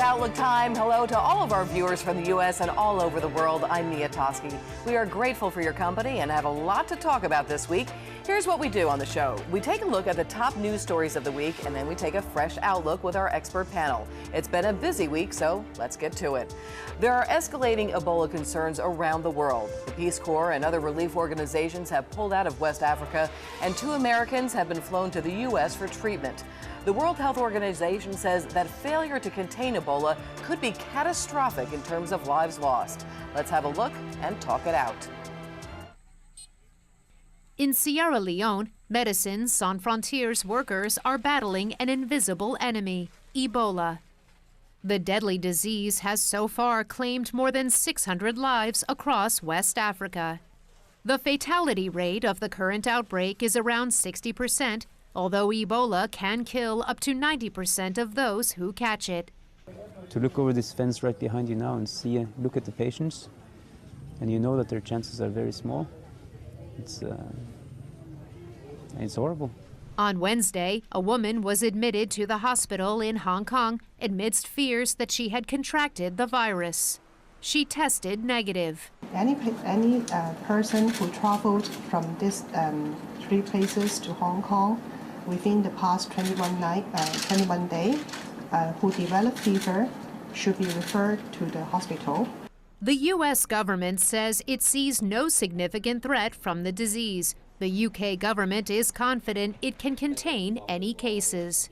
Outlook time. Hello to all of our viewers from the U.S. and all over the world. I'm Toschi. We are grateful for your company and have a lot to talk about this week. Here's what we do on the show. We take a look at the top news stories of the week, and then we take a fresh outlook with our expert panel. It's been a busy week, so let's get to it. There are escalating Ebola concerns around the world. The Peace Corps and other relief organizations have pulled out of West Africa, and 2 Americans have been flown to the U.S. for treatment. The World Health Organization says that failure to contain Ebola could be catastrophic in terms of lives lost. Let's have a look and talk it out. In Sierra Leone, Medicines Sans Frontières workers are battling an invisible enemy, Ebola. The deadly disease has so far claimed more than 600 lives across West Africa. The fatality rate of the current outbreak is around 60%, although Ebola can kill up to 90% of those who catch it. To look over this fence right behind you now and look at the patients, and you know that their chances are very small. It's horrible. On Wednesday, a woman was admitted to the hospital in Hong Kong amidst fears that she had contracted the virus. She tested negative. Any person who traveled from these 3 places to Hong Kong within the past 21 days who developed fever should be referred to the hospital. The U.S. government says it sees no significant threat from the disease. The UK government is confident it can contain any cases.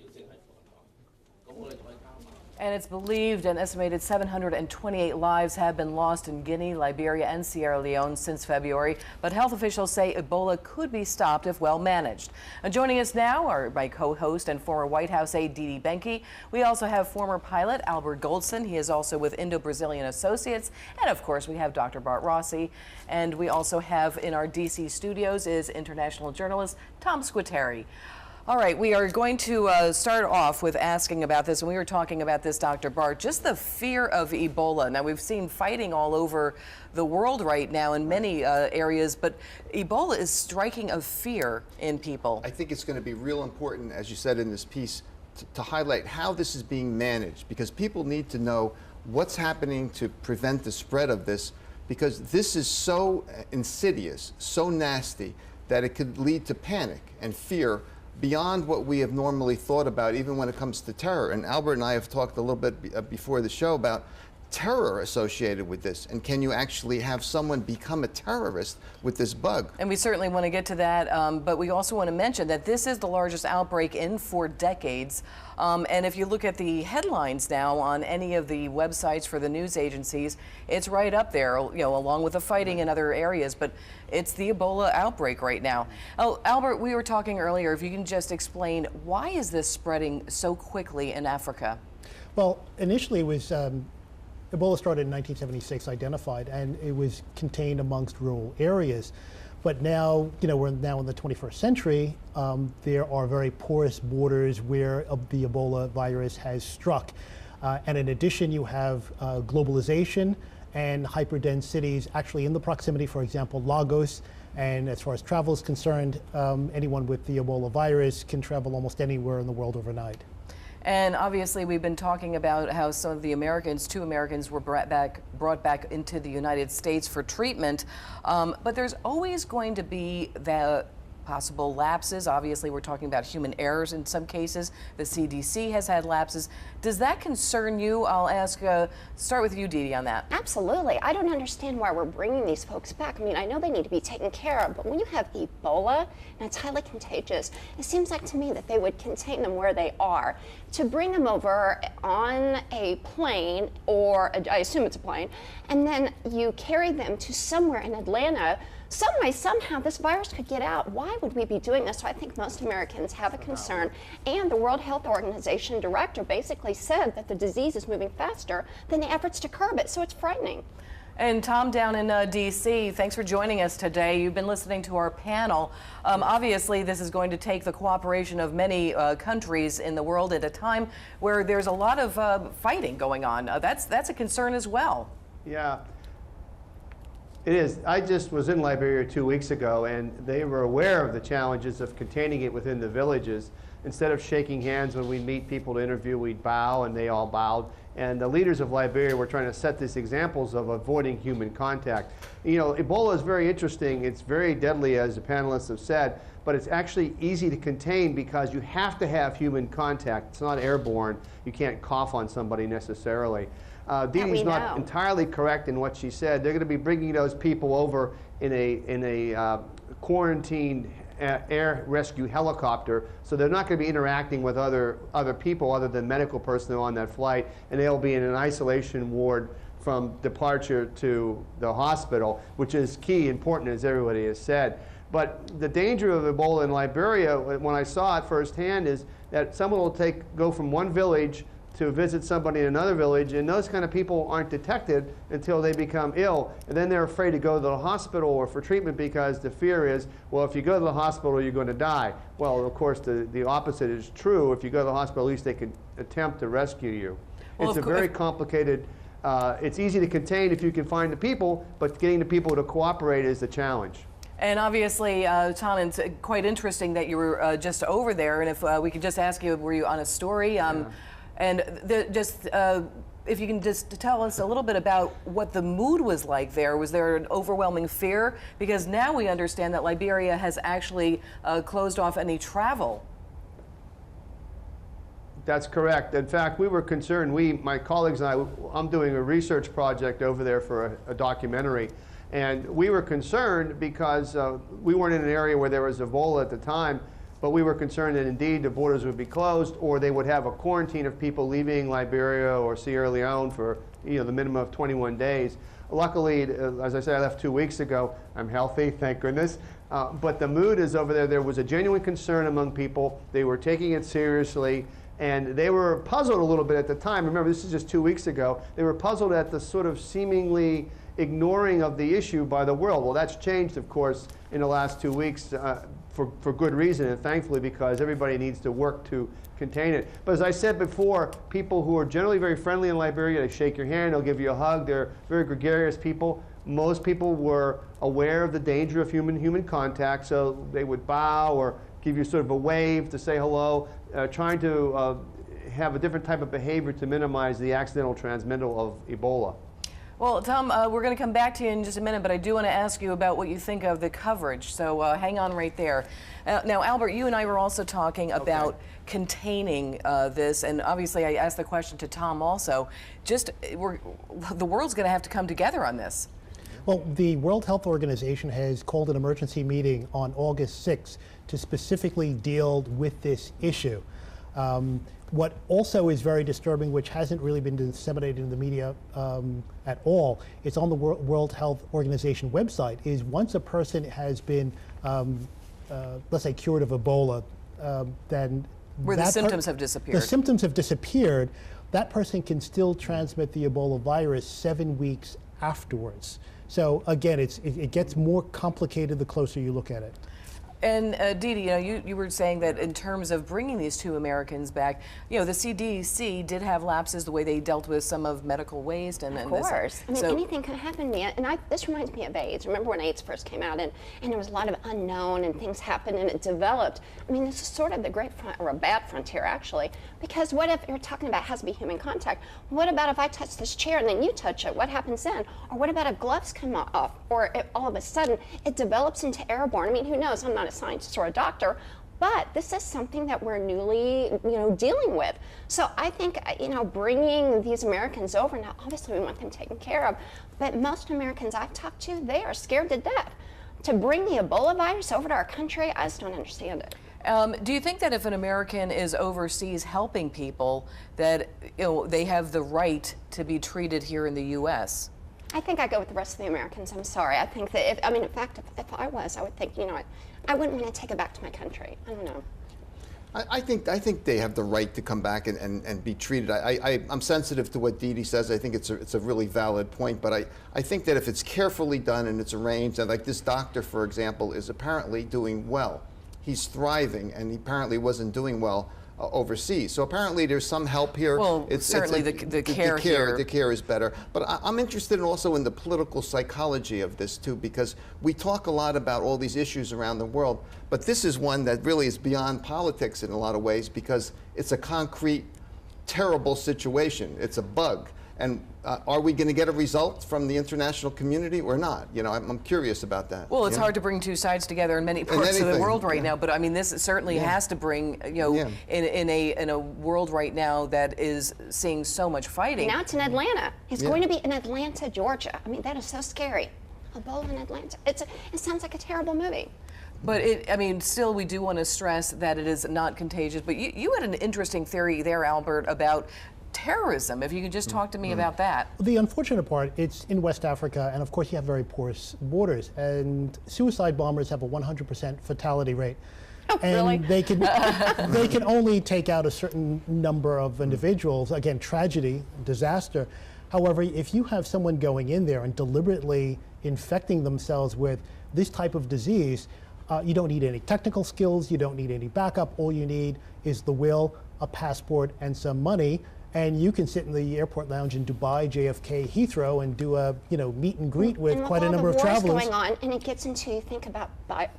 And it's believed an estimated 728 lives have been lost in Guinea, Liberia, and Sierra Leone since February. But health officials say Ebola could be stopped if well managed. Joining us now are my co-host and former White House aide, Dee Dee Benkie. We also have former pilot Albert Goldson. He is also with Indo-Brazilian Associates. And of course, we have Dr.Bart Rossi. And we also have in our D.C. studios is international journalist Tom Squitieri. All right, we are going to start off with asking about this, and we were talking about this, Dr. Bart, just the fear of Ebola. Now, we've seen fighting all over the world right now in many areas, but Ebola is striking a fear in people. I think it's going to be real important, as you said in this piece, to highlight how this is being managed, because people need to know what's happening to prevent the spread of this, because this is so insidious, so nasty, that it could lead to panic and fear beyond what we have normally thought about, even when it comes to terror. And Albert and I have talked a little bit before the show about terror associated with this, and can you actually have someone become a terrorist with this bug? And we certainly want to get to that, but we also want to mention that this is the largest outbreak in 4 decades. And if you look at the headlines now on any of the websites for the news agencies, it's right up there, you know, along with the fighting in other areas, but it's the Ebola outbreak right now. Oh, Albert, we were talking earlier, if you can just explain, why is this spreading so quickly in Africa? Well, initially it was Ebola started in 1976, identified, and it was contained amongst rural areas. But now, you know, we're now in the 21st century. There are very porous borders where the Ebola virus has struck. And in addition, you have globalization and hyperdense cities actually in the proximity, for example, Lagos. And as far as travel is concerned, anyone with the Ebola virus can travel almost anywhere in the world overnight. And obviously, we've been talking about how some of the Americans, 2 Americans, were brought back into the United States for treatment. But there's always going to be the possible lapses. Obviously, we're talking about human errors in some cases. The CDC has had lapses. Does that concern you? I'll ask, start with you, Dee Dee, on that. Absolutely. I don't understand why we're bringing these folks back. I mean, I know they need to be taken care of, but when you have Ebola, and it's highly contagious, it seems like to me that they would contain them where they are. To bring them over on a plane, or I assume it's a plane, and then you carry them to somewhere in Atlanta, some way, somehow, this virus could get out. Why would we be doing this? So I think most Americans have a concern. And the World Health Organization director basically said that the disease is moving faster than the efforts to curb it. So it's frightening. And Tom, down in D.C., thanks for joining us today. You've been listening to our panel. Obviously, this is going to take the cooperation of many countries in the world at a time where there's a lot of fighting going on. That's a concern as well. Yeah. It is. I just was in Liberia 2 weeks ago, and they were aware of the challenges of containing it within the villages. Instead of shaking hands when we meet people to interview, we'd bow, and they all bowed. And the leaders of Liberia were trying to set these examples of avoiding human contact. You know, Ebola is very interesting. It's very deadly, as the panelists have said, but it's actually easy to contain because you have to have human contact. It's not airborne. You can't cough on somebody necessarily. Dee Dee's not entirely correct in what she said. They're going to be bringing those people over in a quarantined air rescue helicopter, so they're not going to be interacting with other people other than medical personnel on that flight, and they'll be in an isolation ward from departure to the hospital, which is key, important, as everybody has said. But the danger of Ebola in Liberia, when I saw it firsthand, is that someone will go from one village to visit somebody in another village, and those kind of people aren't detected until they become ill, and then they're afraid to go to the hospital or for treatment because the fear is, well, if you go to the hospital, you're going to die. Well, of course, the opposite is true. If you go to the hospital, at least they can attempt to rescue you. Well, it's a very complicated, it's easy to contain if you can find the people, but getting the people to cooperate is the challenge. And obviously, Tom, it's quite interesting that you were just over there, and if we could just ask you, were you on a story? And if you can just tell us a little bit about what the mood was like there. Was there an overwhelming fear? Because now we understand that Liberia has actually closed off any travel. That's correct. In fact, we were concerned, my colleagues and I'm doing a research project over there for a documentary, and we were concerned because we weren't in an area where there was Ebola at the time, but we were concerned that indeed the borders would be closed, or they would have a quarantine of people leaving Liberia or Sierra Leone for the minimum of 21 days. Luckily, as I said, I left 2 weeks ago. I'm healthy, thank goodness. But the mood is over there. There was a genuine concern among people. They were taking it seriously, and they were puzzled a little bit at the time. Remember, this is just 2 weeks ago. They were puzzled at the sort of seemingly ignoring of the issue by the world. Well, that's changed, of course, in the last 2 weeks. For good reason, and thankfully, because everybody needs to work to contain it. But as I said before, people who are generally very friendly in Liberia, they shake your hand, they'll give you a hug, they're very gregarious people. Most people were aware of the danger of human contact, so they would bow or give you sort of a wave to say hello, trying to have a different type of behavior to minimize the accidental transmittal of Ebola. Well, Tom, we're going to come back to you in just a minute, but I do want to ask you about what you think of the coverage. So hang on right there. Now, Albert, you and I were also talking about containing this, and obviously I asked the question to Tom also. The world's going to have to come together on this. Well, the World Health Organization has called an emergency meeting on August 6th to specifically deal with this issue. What also is very disturbing, which hasn't really been disseminated in the media at all, it's on the World Health Organization website, is once a person has been, let's say, cured of Ebola, then where the symptoms have disappeared. The symptoms have disappeared. That person can still transmit the Ebola virus 7 weeks afterwards. So again, it gets more complicated the closer you look at it. And Dee Dee, you were saying that in terms of bringing these 2 Americans back, the CDC did have lapses the way they dealt with some of medical waste. And, of course. I mean, anything can happen to me. And this reminds me of AIDS. Remember when AIDS first came out, and there was a lot of unknown, and things happened, and it developed. I mean, this is sort of the great or a bad frontier, actually. Because what if you're talking about has to be human contact? What about if I touch this chair and then you touch it? What happens then? Or what about if gloves come off? Or if all of a sudden it develops into airborne? I mean, who knows? I'm not a scientist or a doctor, but this is something that we're newly, dealing with. So I think, bringing these Americans over, now obviously we want them taken care of, but most Americans I've talked to, they are scared to death. To bring the Ebola virus over to our country, I just don't understand it. Do you think that if an American is overseas helping people, that they have the right to be treated here in the U.S.? I think I go with the rest of the Americans. I'm sorry. I think that in fact, if I was, I would think, I wouldn't want to take it back to my country. I don't know. I think they have the right to come back and be treated. I'm sensitive to what Dee Dee says. I think it's a really valid point, but I think that if it's carefully done and it's arranged, and like this doctor, for example, is apparently doing well. He's thriving, and he apparently wasn't doing well overseas. So apparently there's some help here. Well, certainly the care is better. But I'm interested also in the political psychology of this too, because we talk a lot about all these issues around the world, but this is one that really is beyond politics in a lot of ways, because it's a concrete, terrible situation. It's a bug. And are we going to get a result from the international community or not? You know, I'm curious about that. Well, it's hard to bring two sides together in many parts of the world right now, but I mean, this certainly has to bring, you know, in a world right now that is seeing so much fighting. Now it's in Atlanta. It's going to be in Atlanta, Georgia. I mean, that is so scary. Ebola in Atlanta. It sounds like a terrible movie. But I mean, still, we do want to stress that it is not contagious. But you had an interesting theory there, Albert, about terrorism. If you could just talk to me about that. The unfortunate part, it's in West Africa, and of course you have very porous borders, and suicide bombers have a 100% fatality rate. Oh, and really? they can only take out a certain number of individuals. Again, tragedy, disaster. However, if you have someone going in there and deliberately infecting themselves with this type of disease, you don't need any technical skills, you don't need any backup. All you need is the will, a passport, and some money. And you can sit in the airport lounge in Dubai, JFK, Heathrow, and do a meet and greet with quite a number of travelers. Going on, and it gets into, you think about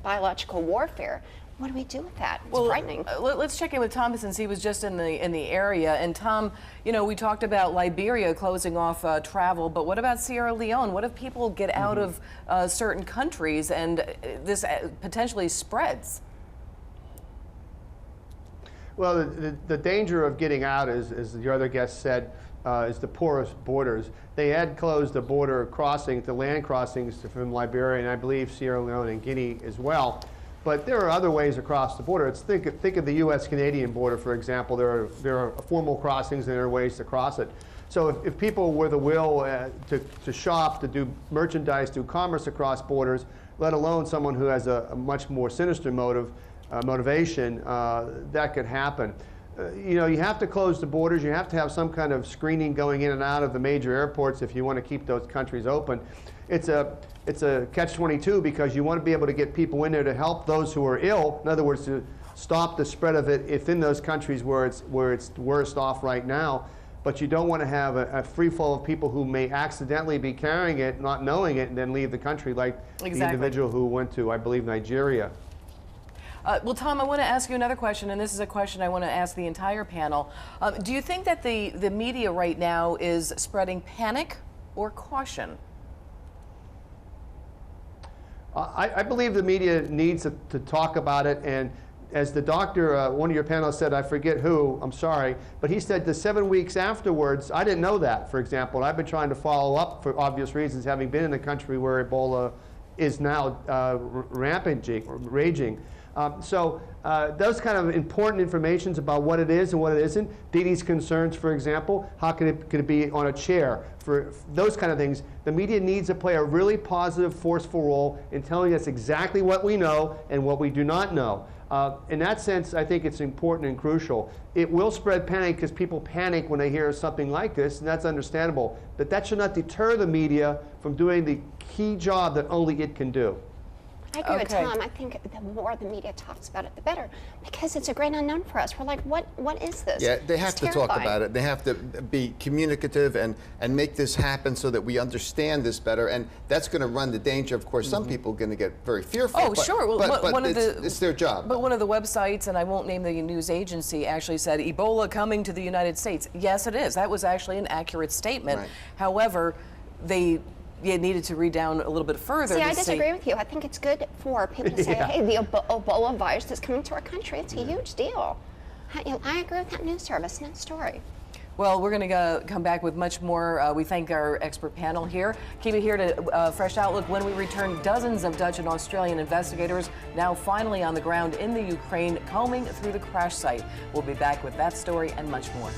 biological warfare. What do we do with that? It's frightening. Let's check in with Tom, since he was just in the area. And Tom, you know, we talked about Liberia closing off travel, but what about Sierra Leone? What if people get out of certain countries and this potentially spreads? Well, the danger of getting out, as the other guest said, is the porous borders. They had closed the border crossing, the land crossings from Liberia, and I believe Sierra Leone and Guinea as well. But there are other ways across the border. Think of the U.S.-Canadian border, for example. There are formal crossings and there are ways to cross it. So if people were the will to shop, to do merchandise, do commerce across borders, let alone someone who has a much more sinister motivation, that could happen. You know, you have to close the borders. You have to have some kind of screening going in and out of the major airports if you want to keep those countries open. It's a catch-22, because you want to be able to get people in there to help those who are ill. In other words, to stop the spread of it if in those countries where it's worst off right now. But you don't want to have a free flow of people who may accidentally be carrying it, not knowing it, and then leave the country, like the individual who went to, I believe, Nigeria. Well, Tom, I want to ask you another question, and this is a question I want to ask the entire panel. Do you think that the media right now is spreading panic or caution? I believe the media needs to talk about it, and as the doctor, one of your panelists said, I forget who, I'm sorry, but he said the 7 weeks afterwards, I didn't know that, for example. I've been trying to follow up for obvious reasons, having been in a country where Ebola is now raging. So those kind of important informations about what it is and what it isn't, Dee Dee's concerns, for example, how could it be on a chair, for those kind of things, the media needs to play a really positive, forceful role in telling us exactly what we know and what we do not know. In that sense, I think it's important and crucial. It will spread panic because people panic when they hear something like this, and that's understandable. But that should not deter the media from doing the key job that only it can do. I agree with Tom. I think the more the media talks about it, the better, because it's a great unknown for us. We're like, what is this? Yeah, they have to talk about it. They have to be communicative and make this happen so that we understand this better. And that's going to run the danger. Of course, some people are going to get very fearful. Oh, sure. Well, but it's their job. But one of the websites, and I won't name the news agency, actually said Ebola coming to the United States. Yes, it is. That was actually an accurate statement. Right. However, you needed to read down a little bit further. See, I disagree with you. I think it's good for people to say, hey, the Ebola virus is coming to our country. It's a huge deal. I agree with that news service and that story. Well, we're going to come back with much more. We thank our expert panel here. Keep it here to Fresh Outlook. When we return, dozens of Dutch and Australian investigators now finally on the ground in the Ukraine, combing through the crash site. We'll be back with that story and much more.